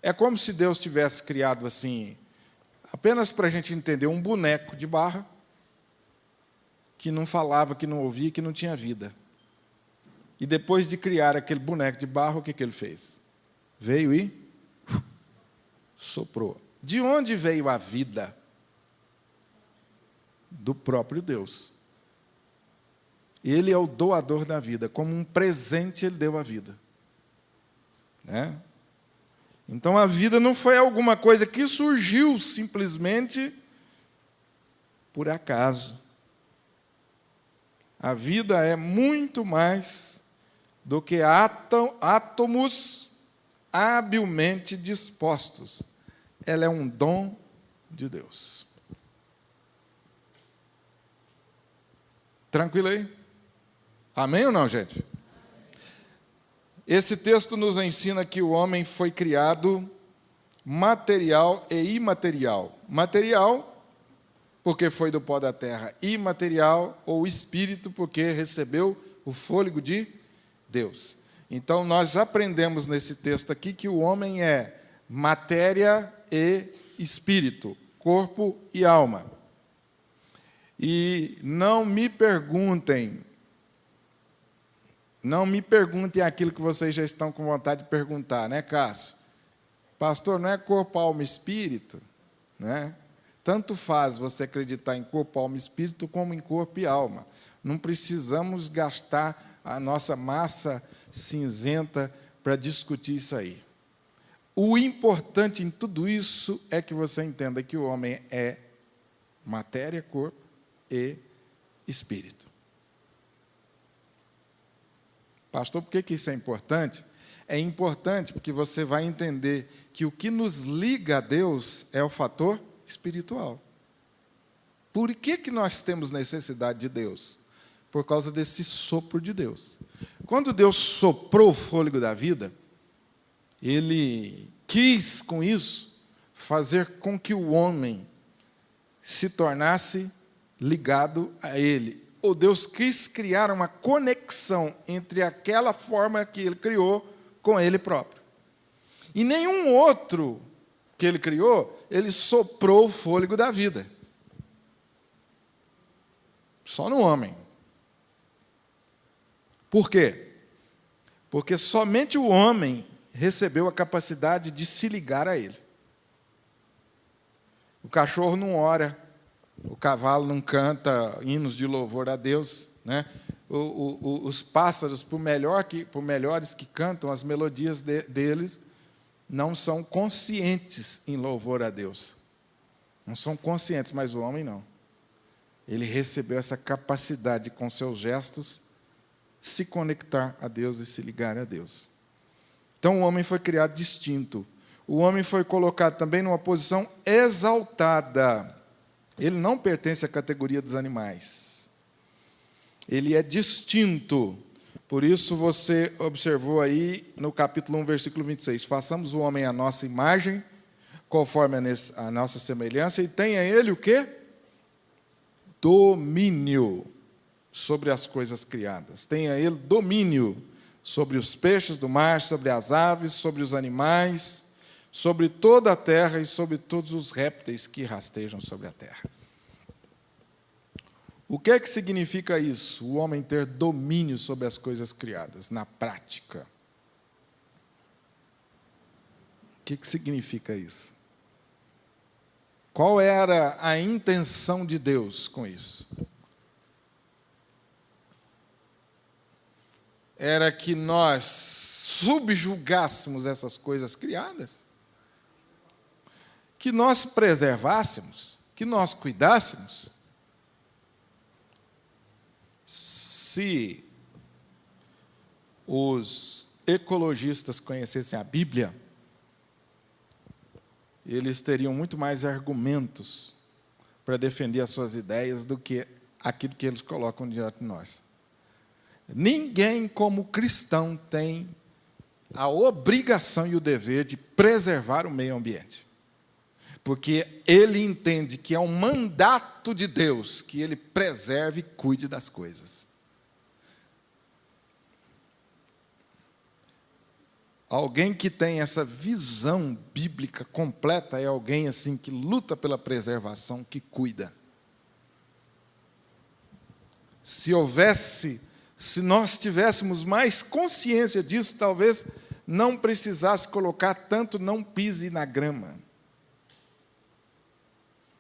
Speaker 1: É como se Deus tivesse criado assim, apenas para a gente entender, um boneco de barro que não falava, que não ouvia, que não tinha vida. E depois de criar aquele boneco de barro, o que ele fez? Veio e soprou. De onde veio a vida? Do próprio Deus. Ele é o doador da vida. Como um presente, ele deu a vida. Né? Então, a vida não foi alguma coisa que surgiu simplesmente por acaso. A vida é muito mais do que átomos habilmente dispostos. Ela é um dom de Deus. Tranquilo aí? Amém ou não, gente? Esse texto nos ensina que o homem foi criado material e imaterial. Material, porque foi do pó da terra. Imaterial, ou espírito, porque recebeu o fôlego de Deus. Então, nós aprendemos nesse texto aqui que o homem é matéria e espírito, corpo e alma. E não me perguntem aquilo que vocês já estão com vontade de perguntar, né, Cássio? Pastor, não é corpo, alma e espírito? Né? Tanto faz você acreditar em corpo, alma e espírito, como em corpo e alma. Não precisamos gastar a nossa massa cinzenta para discutir isso aí. O importante em tudo isso é que você entenda que o homem é matéria, corpo e espírito. Pastor, por que isso é importante? É importante porque você vai entender que o que nos liga a Deus é o fator espiritual. Por que nós temos necessidade de Deus? Por causa desse sopro de Deus. Quando Deus soprou o fôlego da vida, Ele quis, com isso, fazer com que o homem se tornasse ligado a Ele. Ou Deus quis criar uma conexão entre aquela forma que Ele criou com Ele próprio. E nenhum outro que Ele criou, Ele soprou o fôlego da vida. Só no homem. Por quê? Porque somente o homem recebeu a capacidade de se ligar a Ele. O cachorro não ora, o cavalo não canta hinos de louvor a Deus, né? Os pássaros, por melhores que cantam, as melodias deles não são conscientes em louvor a Deus. Não são conscientes, mas o homem não. Ele recebeu essa capacidade, com seus gestos, se conectar a Deus e se ligar a Deus. Então, o homem foi criado distinto. O homem foi colocado também numa posição exaltada. Ele não pertence à categoria dos animais. Ele é distinto. Por isso, você observou aí no capítulo 1, versículo 26. Façamos o homem à nossa imagem, conforme a nossa semelhança, e tenha ele o quê? Domínio sobre as coisas criadas. Tenha ele domínio sobre os peixes do mar, sobre as aves, sobre os animais, sobre toda a terra e sobre todos os répteis que rastejam sobre a terra. O que é que significa isso? O homem ter domínio sobre as coisas criadas, na prática. O que significa isso? Qual era a intenção de Deus com isso? Era que nós subjugássemos essas coisas criadas, que nós preservássemos, que nós cuidássemos. Se os ecologistas conhecessem a Bíblia, eles teriam muito mais argumentos para defender as suas ideias do que aquilo que eles colocam diante de nós. Ninguém, como cristão, tem a obrigação e o dever de preservar o meio ambiente, porque ele entende que é um mandato de Deus que ele preserve e cuide das coisas. Alguém que tem essa visão bíblica completa é alguém assim que luta pela preservação, que cuida. Se nós tivéssemos mais consciência disso, talvez não precisasse colocar tanto "não pise na grama".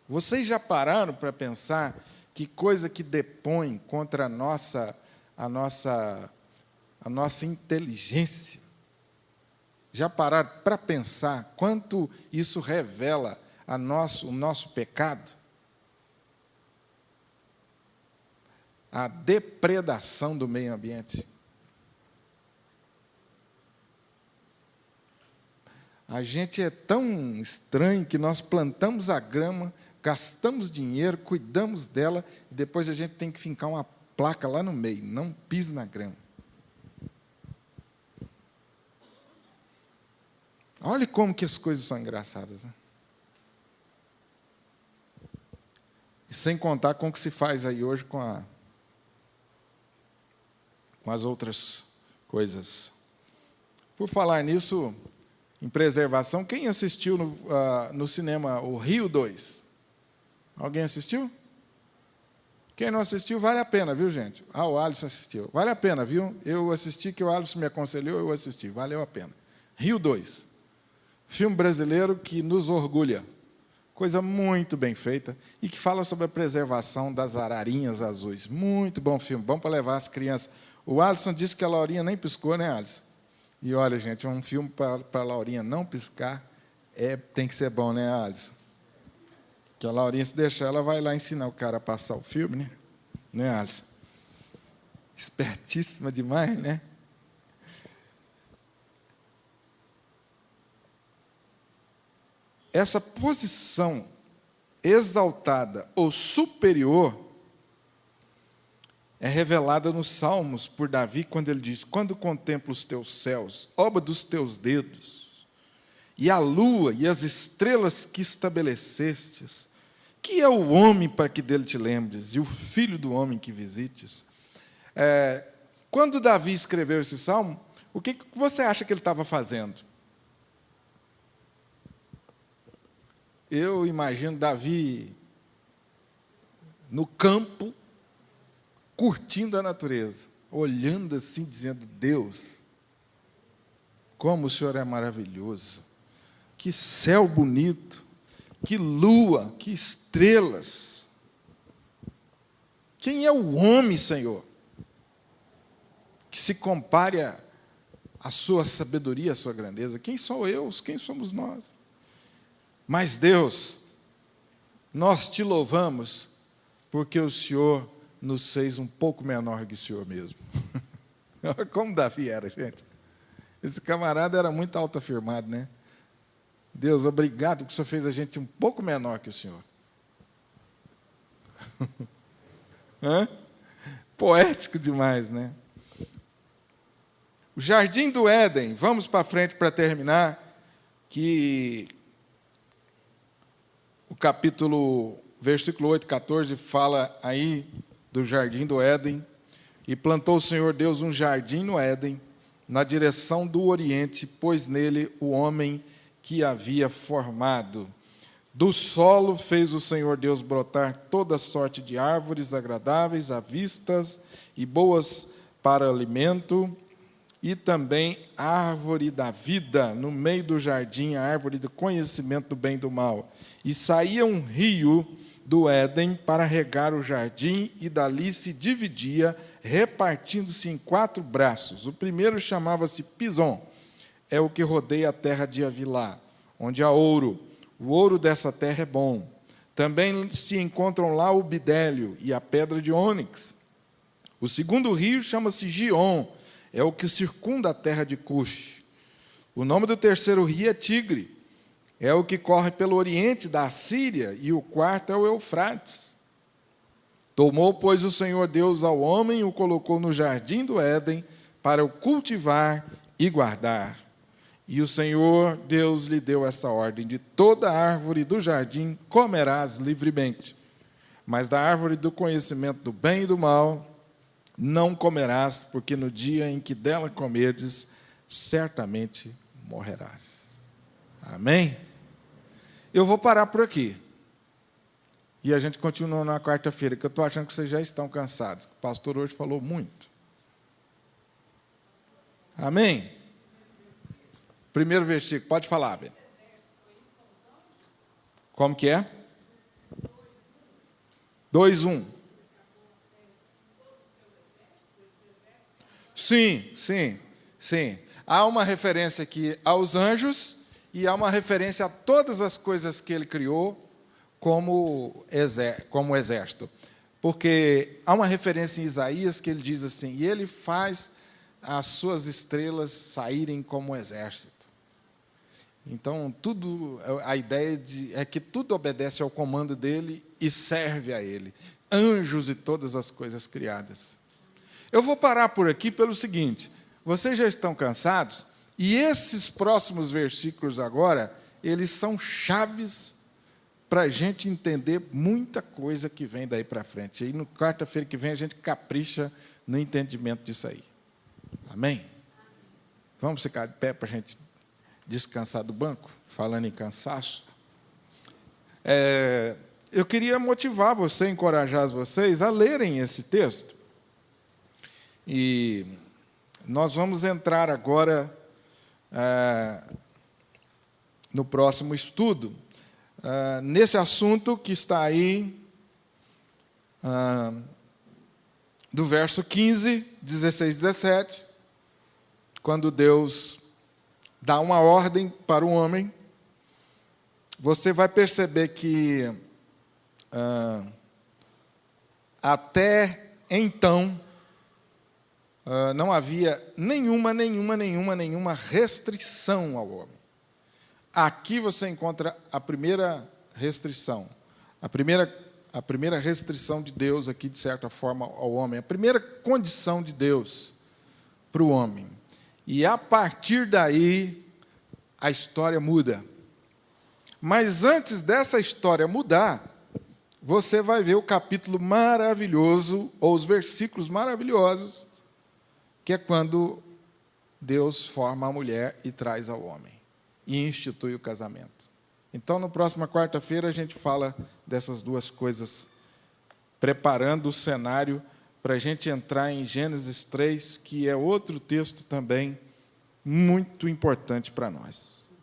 Speaker 1: Vocês já pararam para pensar que coisa que depõe contra a nossa inteligência? Já pararam para pensar quanto isso revela o nosso pecado? A depredação do meio ambiente. A gente é tão estranho que nós plantamos a grama, gastamos dinheiro, cuidamos dela, e depois a gente tem que fincar uma placa lá no meio: "Não pise na grama". Olha como que as coisas são engraçadas, né? E sem contar com o que se faz aí hoje com as outras coisas. Por falar nisso, em preservação, quem assistiu no cinema o Rio 2? Alguém assistiu? Quem não assistiu, vale a pena, viu, gente? O Alisson assistiu. Vale a pena, viu? Eu assisti, que o Alisson me aconselhou, eu assisti. Valeu a pena. Rio 2. Filme brasileiro que nos orgulha. Coisa muito bem feita e que fala sobre a preservação das ararinhas azuis. Muito bom filme, bom para levar as crianças. O Alisson disse que a Laurinha nem piscou, né, Alisson? E olha, gente, um filme para a Laurinha não piscar tem que ser bom, né, Alisson? Que a Laurinha, se deixar, ela vai lá ensinar o cara a passar o filme, né? Né, Alisson? Espertíssima demais, né? Essa posição exaltada ou superior é revelada nos Salmos por Davi, quando ele diz: "Quando contemplo os teus céus, obra dos teus dedos, e a lua e as estrelas que estabelecestes, que é o homem para que dele te lembres, e o filho do homem que visites?" Quando Davi escreveu esse salmo, o que você acha que ele estava fazendo? Eu imagino Davi no campo, curtindo a natureza, olhando assim, dizendo: "Deus, como o Senhor é maravilhoso, que céu bonito, que lua, que estrelas. Quem é o homem, Senhor, que se compare à sua sabedoria, à sua grandeza? Quem sou eu? Quem somos nós? Mas, Deus, nós te louvamos porque o Senhor nos fez um pouco menor que o Senhor mesmo." Olha como Davi era, gente. Esse camarada era muito autoafirmado, né? "Deus, obrigado que o Senhor fez a gente um pouco menor que o Senhor." Poético demais, né? O Jardim do Éden, vamos para frente para terminar, que o versículo 8, 14, fala aí do Jardim do Éden. "E plantou o Senhor Deus um jardim no Éden, na direção do Oriente, pôs nele o homem que havia formado. Do solo fez o Senhor Deus brotar toda sorte de árvores agradáveis à vista e boas para alimento, e também a árvore da vida, no meio do jardim, a árvore do conhecimento do bem e do mal. E saía um rio do Éden para regar o jardim, e dali se dividia, repartindo-se em 4 braços. O primeiro chamava-se Pison, é o que rodeia a terra de Havilá, onde há ouro. O ouro dessa terra é bom. Também se encontram lá o bidélio e a pedra de ônix. O segundo rio chama-se Gion, é o que circunda a terra de Cush. O nome do terceiro rio é Tigre, é o que corre pelo oriente da Assíria, e o quarto é o Eufrates. Tomou, pois, o Senhor Deus ao homem e o colocou no jardim do Éden para o cultivar e guardar. E o Senhor Deus lhe deu essa ordem: de toda árvore do jardim comerás livremente, mas da árvore do conhecimento do bem e do mal não comerás, porque no dia em que dela comerdes, certamente morrerás. Amém? Eu vou parar por aqui. E a gente continua na quarta-feira, que eu estou achando que vocês já estão cansados. O pastor hoje falou muito. Amém? Primeiro versículo, pode falar, Ben. Como que é? 2:1. Sim. Há uma referência aqui aos anjos e há uma referência a todas as coisas que ele criou como exército. Porque há uma referência em Isaías que ele diz assim: e ele faz as suas estrelas saírem como exército. Então, a ideia é que tudo obedece ao comando dele e serve a ele. Anjos e todas as coisas criadas. Eu vou parar por aqui pelo seguinte: vocês já estão cansados, e esses próximos versículos agora, eles são chaves para a gente entender muita coisa que vem daí para frente. E aí, no quarta-feira que vem, a gente capricha no entendimento disso aí. Amém? Vamos ficar de pé para a gente descansar do banco, falando em cansaço. Eu queria motivar você, encorajar vocês a lerem esse texto. E nós vamos entrar agora no próximo estudo, nesse assunto que está aí, do verso 15, 16, 17, quando Deus dá uma ordem para o homem. Você vai perceber que até então não havia nenhuma restrição ao homem. Aqui você encontra a primeira restrição, a primeira restrição de Deus aqui, de certa forma, ao homem, a primeira condição de Deus para o homem. E a partir daí, a história muda. Mas antes dessa história mudar, você vai ver o capítulo maravilhoso, ou os versículos maravilhosos, que é quando Deus forma a mulher e traz ao homem, e institui o casamento. Então, na próxima quarta-feira, a gente fala dessas duas coisas, preparando o cenário para a gente entrar em Gênesis 3, que é outro texto também muito importante para nós.